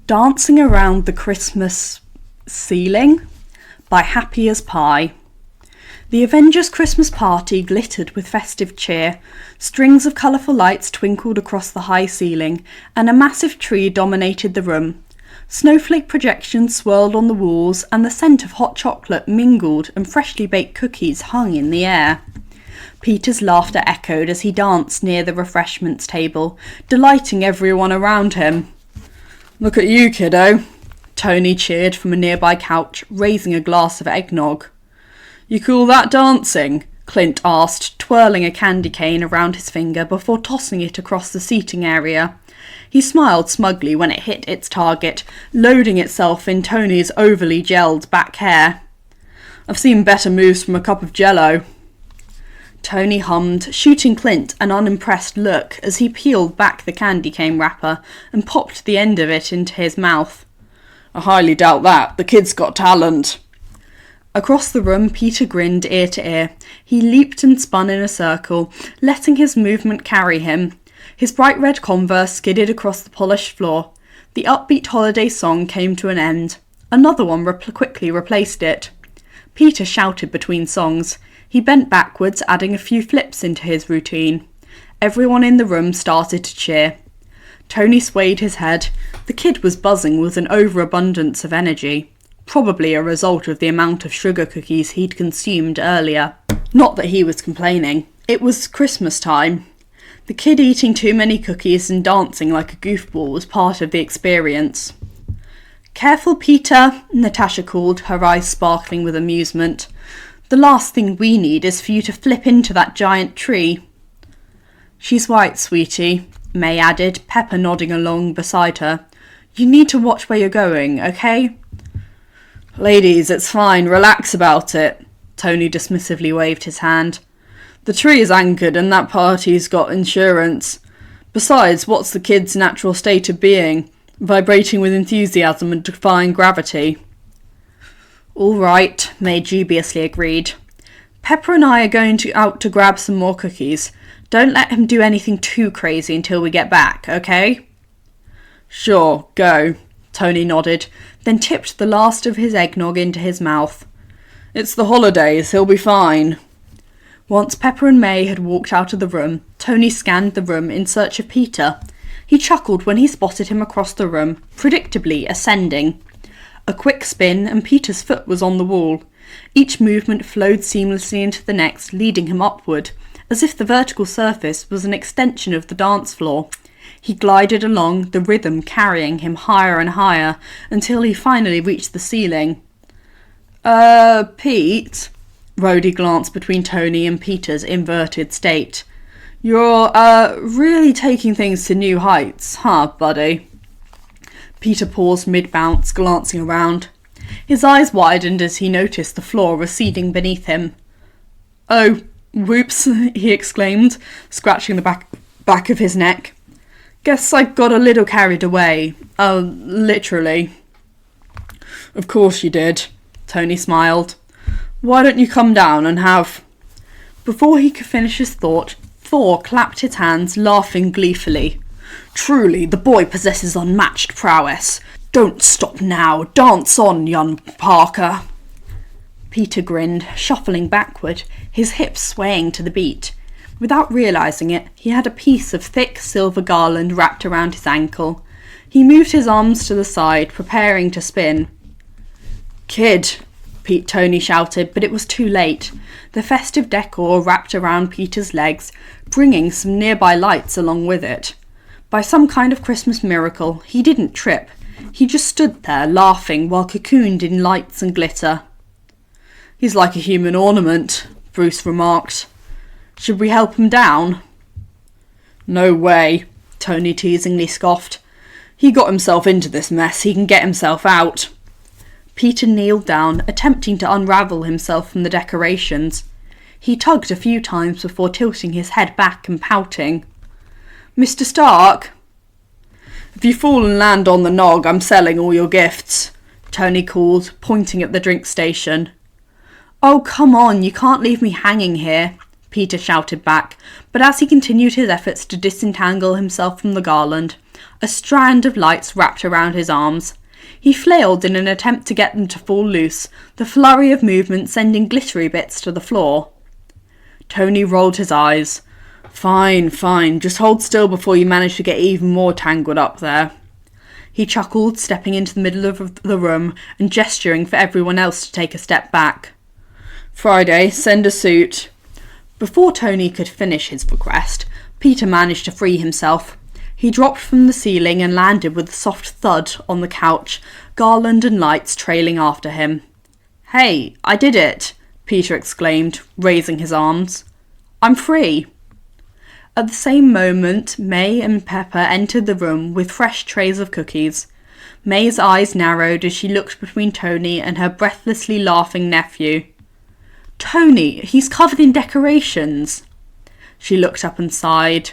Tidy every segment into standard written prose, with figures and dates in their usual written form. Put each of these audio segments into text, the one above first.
Dancing Around the Christmas Ceiling by happyaspie. The Avengers Christmas Party glittered with festive cheer. Strings of colourful lights twinkled across the high ceiling, and a massive tree dominated the room. Snowflake projections swirled on the walls, and the scent of hot chocolate mingled and freshly baked cookies hung in the air. Peter's laughter echoed as he danced near the refreshments table, delighting everyone around him. "Look at you, kiddo," Tony cheered from a nearby couch, raising a glass of eggnog. "You call that dancing?" Clint asked, twirling a candy cane around his finger before tossing it across the seating area. He smiled smugly when it hit its target, loading itself in Tony's overly gelled back hair. "I've seen better moves from a cup of jello." Tony hummed, shooting Clint an unimpressed look as he peeled back the candy cane wrapper and popped the end of it into his mouth. "I highly doubt that. The kid's got talent." Across the room, Peter grinned ear to ear. He leaped and spun in a circle, letting his movement carry him. His bright red Converse skidded across the polished floor. The upbeat holiday song came to an end. Another one quickly replaced it. Peter shouted between songs. He bent backwards, adding a few flips into his routine. Everyone in the room started to cheer. Tony swayed his head. The kid was buzzing with an overabundance of energy, probably a result of the amount of sugar cookies he'd consumed earlier. Not that he was complaining. It was Christmas time. The kid eating too many cookies and dancing like a goofball was part of the experience. "Careful, Peter," Natasha called, her eyes sparkling with amusement. "The last thing we need is for you to flip into that giant tree." "She's right, sweetie," May added, Pepper nodding along beside her. "You need to watch where you're going, okay?" "Ladies, it's fine. Relax about it." Tony dismissively waved his hand. "The tree is anchored and that party's got insurance. Besides, what's the kid's natural state of being? Vibrating with enthusiasm and defying gravity." "All right," May dubiously agreed. "Pepper and I are going out to grab some more cookies. Don't let him do anything too crazy until we get back, okay?" "Sure, go." Tony nodded, then tipped the last of his eggnog into his mouth. "It's the holidays, he'll be fine." Once Pepper and May had walked out of the room, Tony scanned the room in search of Peter. He chuckled when he spotted him across the room, predictably ascending. A quick spin and Peter's foot was on the wall. Each movement flowed seamlessly into the next, leading him upward, as if the vertical surface was an extension of the dance floor. He glided along, the rhythm carrying him higher and higher, until he finally reached the ceiling. Pete?" Rhodey glanced between Tony and Peter's inverted state. "You're, really taking things to new heights, huh, buddy?" Peter paused mid-bounce, glancing around. His eyes widened as he noticed the floor receding beneath him. "Oh, whoops," he exclaimed, scratching the back of his neck. "Guess I got a little carried away. Literally." "Of course you did," Tony smiled. "Why don't you come down and have—" Before he could finish his thought, Thor clapped his hands, laughing gleefully. "Truly, the boy possesses unmatched prowess. Don't stop now. Dance on, young Parker." Peter grinned, shuffling backward, his hips swaying to the beat. Without realising it, he had a piece of thick silver garland wrapped around his ankle. He moved his arms to the side, preparing to spin. "Kid!" Tony shouted, but it was too late. The festive decor wrapped around Peter's legs, bringing some nearby lights along with it. By some kind of Christmas miracle, he didn't trip. He just stood there, laughing, while cocooned in lights and glitter. "He's like a human ornament," Bruce remarked. "Should we help him down?" "No way," Tony teasingly scoffed. "He got himself into this mess, he can get himself out." Peter kneeled down, attempting to unravel himself from the decorations. He tugged a few times before tilting his head back and pouting. "Mr. Stark?" "If you fall and land on the nog, I'm selling all your gifts," Tony called, pointing at the drink station. "Oh, come on, you can't leave me hanging here." Peter shouted back, but as he continued his efforts to disentangle himself from the garland, a strand of lights wrapped around his arms. He flailed in an attempt to get them to fall loose, the flurry of movement sending glittery bits to the floor. Tony rolled his eyes. Fine, just hold still before you manage to get even more tangled up there. He chuckled, stepping into the middle of the room and gesturing for everyone else to take a step back. Friday, send a suit. Before Tony could finish his request, Peter managed to free himself. He dropped from the ceiling and landed with a soft thud on the couch, garland and lights trailing after him. Hey, I did it, Peter exclaimed, raising his arms. I'm free. At the same moment, May and Pepper entered the room with fresh trays of cookies. May's eyes narrowed as she looked between Tony and her breathlessly laughing nephew. Tony, he's covered in decorations. She looked up and sighed.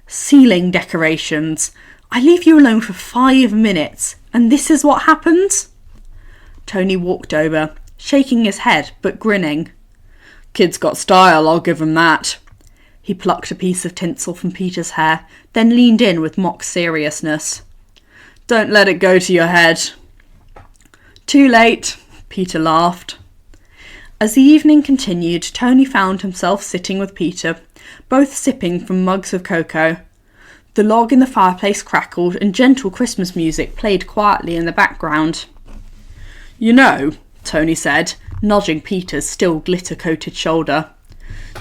Ceiling decorations. I leave you alone for 5 minutes, and this is what happens? Tony walked over, shaking his head but grinning. Kid's got style, I'll give him that. He plucked a piece of tinsel from Peter's hair, then leaned in with mock seriousness. Don't let it go to your head. Too late, Peter laughed. As the evening continued, Tony found himself sitting with Peter, both sipping from mugs of cocoa. The log in the fireplace crackled and gentle Christmas music played quietly in the background. You know, Tony said, nudging Peter's still glitter-coated shoulder,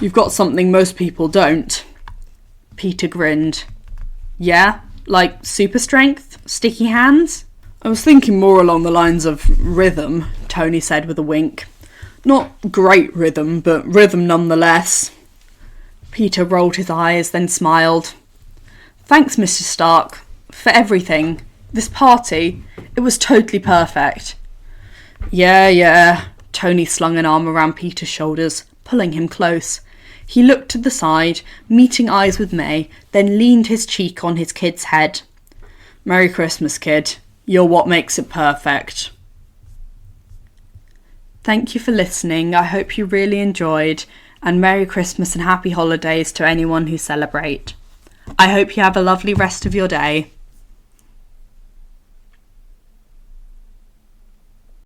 you've got something most people don't. Peter grinned. Yeah? Like super strength? Sticky hands? I was thinking more along the lines of rhythm, Tony said with a wink. Not great rhythm, but rhythm nonetheless. Peter rolled his eyes, then smiled. Thanks, Mr. Stark, for everything. This party, it was totally perfect. Yeah, Tony slung an arm around Peter's shoulders, pulling him close. He looked to the side, meeting eyes with May, then leaned his cheek on his kid's head. Merry Christmas, kid. You're what makes it perfect. Thank you for listening. I hope you really enjoyed, and Merry Christmas and Happy Holidays to anyone who celebrate. I hope you have a lovely rest of your day.